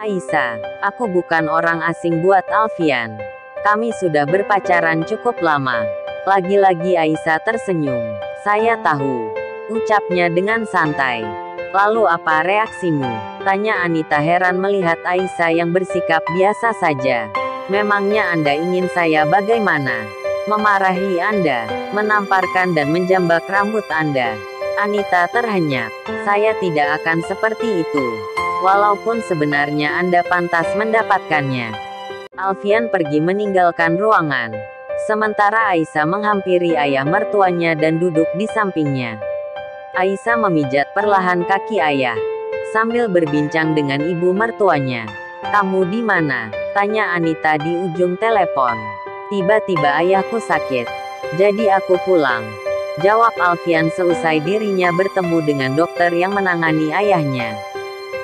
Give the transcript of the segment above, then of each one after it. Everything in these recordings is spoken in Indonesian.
Aisyah, aku bukan orang asing buat Alfian. Kami sudah berpacaran cukup lama. Lagi-lagi Aisyah tersenyum. Saya tahu, ucapnya dengan santai. Lalu apa reaksimu? Tanya Anita heran melihat Aisyah yang bersikap biasa saja. Memangnya Anda ingin saya bagaimana? Memarahi Anda, menamparkan dan menjambak rambut Anda? Anita terhenyak. Saya tidak akan seperti itu. Walaupun sebenarnya Anda pantas mendapatkannya. Alfian pergi meninggalkan ruangan. Sementara Aisyah menghampiri ayah mertuanya dan duduk di sampingnya. Aisyah memijat perlahan kaki ayah, sambil berbincang dengan ibu mertuanya. Kamu di mana? Tanya Anita di ujung telepon. Tiba-tiba ayahku sakit, jadi aku pulang. Jawab Alfian seusai dirinya bertemu dengan dokter yang menangani ayahnya.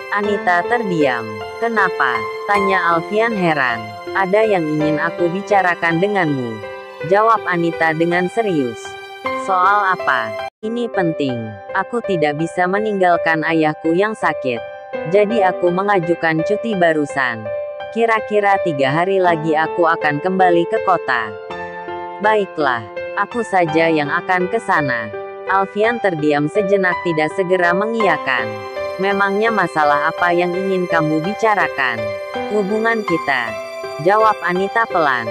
Anita terdiam. Kenapa? Tanya Alfian heran. Ada yang ingin aku bicarakan denganmu. Jawab Anita dengan serius. Soal apa? Ini penting. Aku tidak bisa meninggalkan ayahku yang sakit. Jadi aku mengajukan cuti barusan. Kira-kira 3 hari lagi aku akan kembali ke kota. Baiklah, aku saja yang akan ke sana. Alfian terdiam sejenak tidak segera mengiyakan. Memangnya masalah apa yang ingin kamu bicarakan? Hubungan kita. Jawab Anita pelan.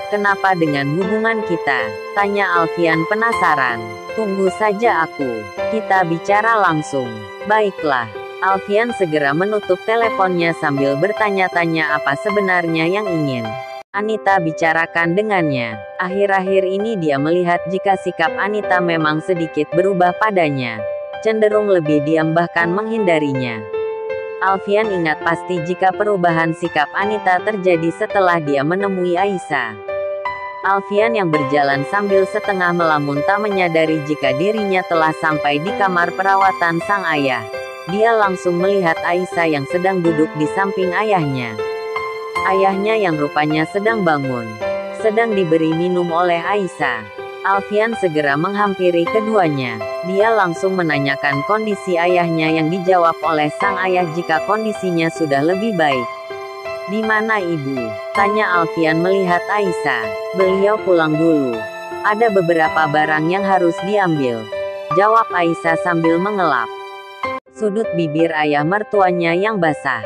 Kenapa dengan hubungan kita? Tanya Alfian penasaran. Tunggu saja aku. Kita bicara langsung. Baiklah. Alfian segera menutup teleponnya sambil bertanya-tanya apa sebenarnya yang ingin Anita bicarakan dengannya. Akhir-akhir ini dia melihat jika sikap Anita memang sedikit berubah padanya. Cenderung lebih diam bahkan menghindarinya. Alfian ingat pasti jika perubahan sikap Anita terjadi setelah dia menemui Aisyah. Alfian yang berjalan sambil setengah melamun tak menyadari jika dirinya telah sampai di kamar perawatan sang ayah. Dia langsung melihat Aisyah yang sedang duduk di samping ayahnya. Ayahnya yang rupanya sedang bangun, sedang diberi minum oleh Aisyah. Alfian segera menghampiri keduanya. Dia langsung menanyakan kondisi ayahnya yang dijawab oleh sang ayah jika kondisinya sudah lebih baik. Di mana ibu? Tanya Alfian melihat Aisyah. Beliau pulang dulu. Ada beberapa barang yang harus diambil. Jawab Aisyah sambil mengelap. Sudut bibir ayah mertuanya yang basah.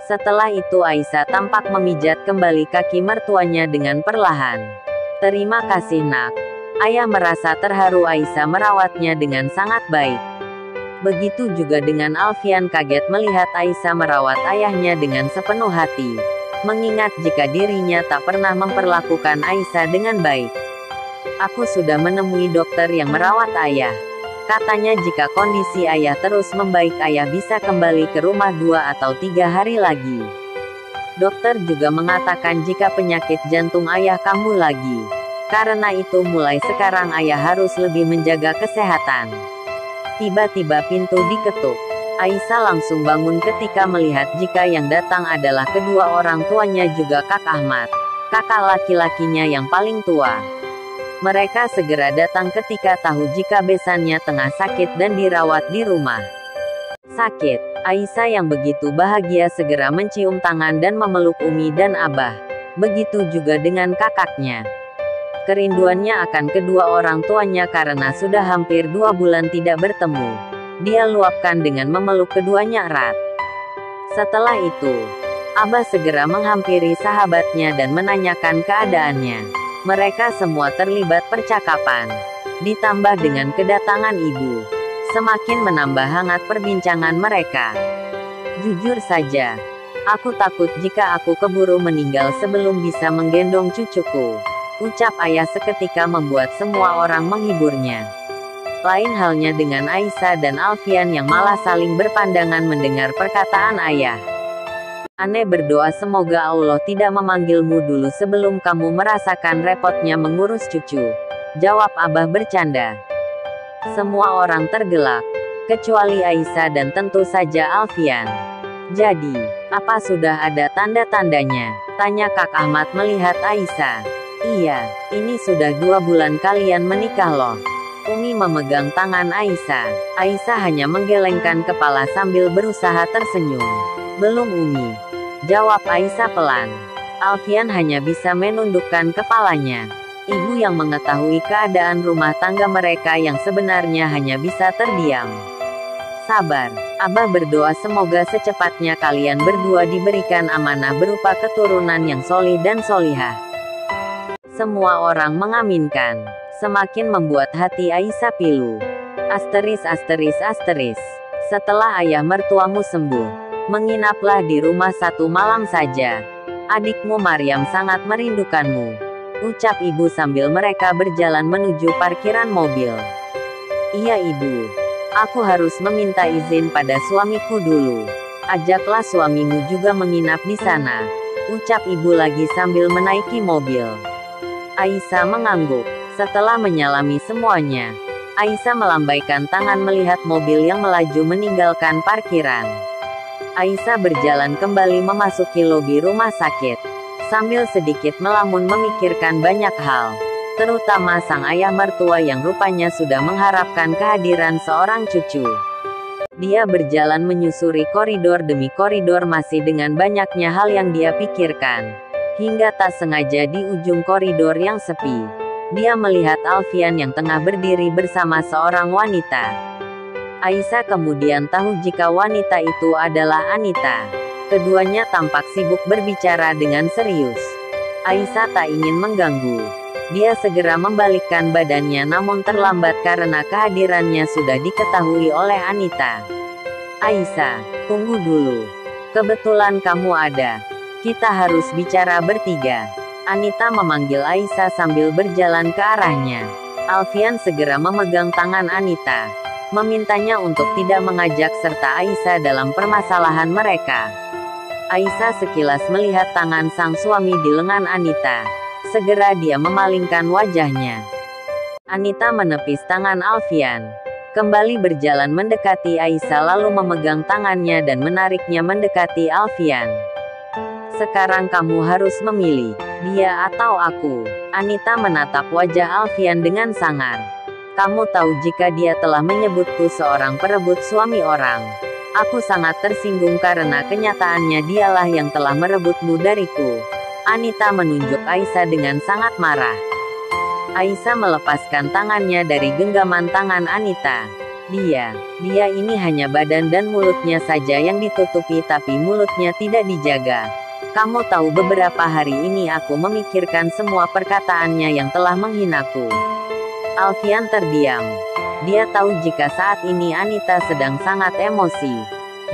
Setelah itu Aisyah tampak memijat kembali kaki mertuanya dengan perlahan. Terima kasih nak. Ayah merasa terharu Aisyah merawatnya dengan sangat baik. Begitu juga dengan Alfian kaget melihat Aisyah merawat ayahnya dengan sepenuh hati. Mengingat jika dirinya tak pernah memperlakukan Aisyah dengan baik. Aku sudah menemui dokter yang merawat ayah. Katanya jika kondisi ayah terus membaik ayah bisa kembali ke rumah 2 atau 3 hari lagi. Dokter juga mengatakan jika penyakit jantung ayah kambuh lagi. Karena itu mulai sekarang ayah harus lebih menjaga kesehatan. Tiba-tiba pintu diketuk. Aisyah langsung bangun ketika melihat jika yang datang adalah kedua orang tuanya juga Kak Ahmad, kakak laki-lakinya yang paling tua. Mereka segera datang ketika tahu jika besannya tengah sakit dan dirawat di rumah sakit. Aisyah yang begitu bahagia segera mencium tangan dan memeluk Umi dan Abah. Begitu juga dengan kakaknya. Kerinduannya akan kedua orang tuanya karena sudah hampir 2 bulan tidak bertemu. Dia luapkan dengan memeluk keduanya erat. Setelah itu, Abah segera menghampiri sahabatnya dan menanyakan keadaannya. Mereka semua terlibat percakapan. Ditambah dengan kedatangan ibu, semakin menambah hangat perbincangan mereka. Jujur saja, aku takut jika aku keburu meninggal sebelum bisa menggendong cucuku. Ucap ayah seketika membuat semua orang menghiburnya. Lain halnya dengan Aisyah dan Alfian yang malah saling berpandangan mendengar perkataan ayah. Ane berdoa semoga Allah tidak memanggilmu dulu sebelum kamu merasakan repotnya mengurus cucu. Jawab Abah bercanda. Semua orang tergelak, kecuali Aisyah dan tentu saja Alfian. Jadi, apa sudah ada tanda-tandanya? Tanya Kak Ahmad melihat Aisyah. Iya, ini sudah 2 bulan kalian menikah loh. Umi memegang tangan Aisyah. Aisyah hanya menggelengkan kepala sambil berusaha tersenyum. Belum Umi. jawab Aisyah pelan. Alfian hanya bisa menundukkan kepalanya. Ibu yang mengetahui keadaan rumah tangga mereka yang sebenarnya hanya bisa terdiam. Sabar, Abah berdoa semoga secepatnya kalian berdua diberikan amanah berupa keturunan yang solih dan solihah. Semua orang mengaminkan. Semakin membuat hati Aisyah pilu. Asteris. Setelah ayah mertuamu sembuh, menginaplah di rumah 1 malam saja. Adikmu Maryam sangat merindukanmu, ucap ibu sambil mereka berjalan menuju parkiran mobil. Iya ibu, aku harus meminta izin pada suamiku dulu. Ajaklah suamimu juga menginap di sana, ucap ibu lagi sambil menaiki mobil. Aisyah mengangguk. Setelah menyalami semuanya, Aisyah melambaikan tangan melihat mobil yang melaju meninggalkan parkiran. Aisyah berjalan kembali memasuki lobi rumah sakit, sambil sedikit melamun memikirkan banyak hal, terutama sang ayah mertua yang rupanya sudah mengharapkan kehadiran seorang cucu. Dia berjalan menyusuri koridor demi koridor masih dengan banyaknya hal yang dia pikirkan, hingga tak sengaja di ujung koridor yang sepi, dia melihat Alfian yang tengah berdiri bersama seorang wanita. Aisyah kemudian tahu jika wanita itu adalah Anita. Keduanya tampak sibuk berbicara dengan serius. Aisyah tak ingin mengganggu. Dia segera membalikkan badannya namun terlambat karena kehadirannya sudah diketahui oleh Anita. Aisyah, tunggu dulu. Kebetulan kamu ada. Kita harus bicara bertiga. Anita memanggil Aisyah sambil berjalan ke arahnya. Alfian segera memegang tangan Anita, memintanya untuk tidak mengajak serta Aisyah dalam permasalahan mereka. Aisyah sekilas melihat tangan sang suami di lengan Anita. Segera dia memalingkan wajahnya. Anita menepis tangan Alfian, kembali berjalan mendekati Aisyah lalu memegang tangannya dan menariknya mendekati Alfian. Sekarang kamu harus memilih, dia atau aku. Anita menatap wajah Alfian dengan sangar. Kamu tahu jika dia telah menyebutku seorang perebut suami orang. Aku sangat tersinggung karena kenyataannya dialah yang telah merebutmu dariku. Anita menunjuk Aisyah dengan sangat marah. Aisyah melepaskan tangannya dari genggaman tangan Anita. Dia ini hanya badan dan mulutnya saja yang ditutupi tapi mulutnya tidak dijaga. Kamu tahu beberapa hari ini aku memikirkan semua perkataannya yang telah menghinaku. Alfian terdiam. Dia tahu jika saat ini Anita sedang sangat emosi.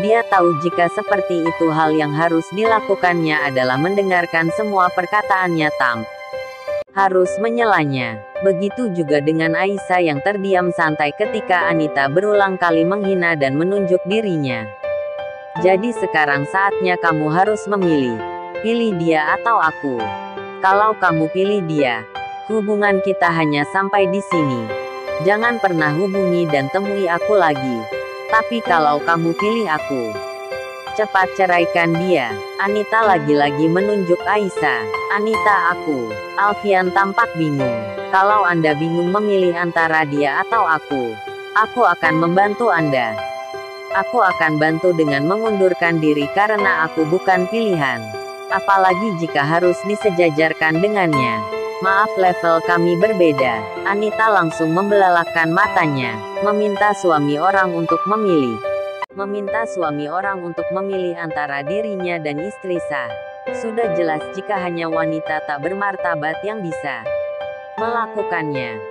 Dia tahu jika seperti itu hal yang harus dilakukannya adalah mendengarkan semua perkataannya harus menyelanya. Begitu juga dengan Aisyah yang terdiam santai ketika Anita berulang kali menghina dan menunjuk dirinya. Jadi sekarang saatnya kamu harus memilih. Pilih dia atau aku. Kalau kamu pilih dia, hubungan kita hanya sampai di sini. Jangan pernah hubungi dan temui aku lagi. Tapi kalau kamu pilih aku, cepat ceraikan dia. Anita lagi-lagi menunjuk Aisyah. Anita aku. Alfian tampak bingung. Kalau Anda bingung memilih antara dia atau aku akan membantu Anda. Aku akan bantu dengan mengundurkan diri karena aku bukan pilihan. Apalagi jika harus disejajarkan dengannya. Maaf, level kami berbeda. Anita langsung membelalakkan matanya, meminta suami orang untuk memilih. Meminta suami orang untuk memilih antara dirinya dan istri sah. Sudah jelas jika hanya wanita tak bermartabat yang bisa melakukannya.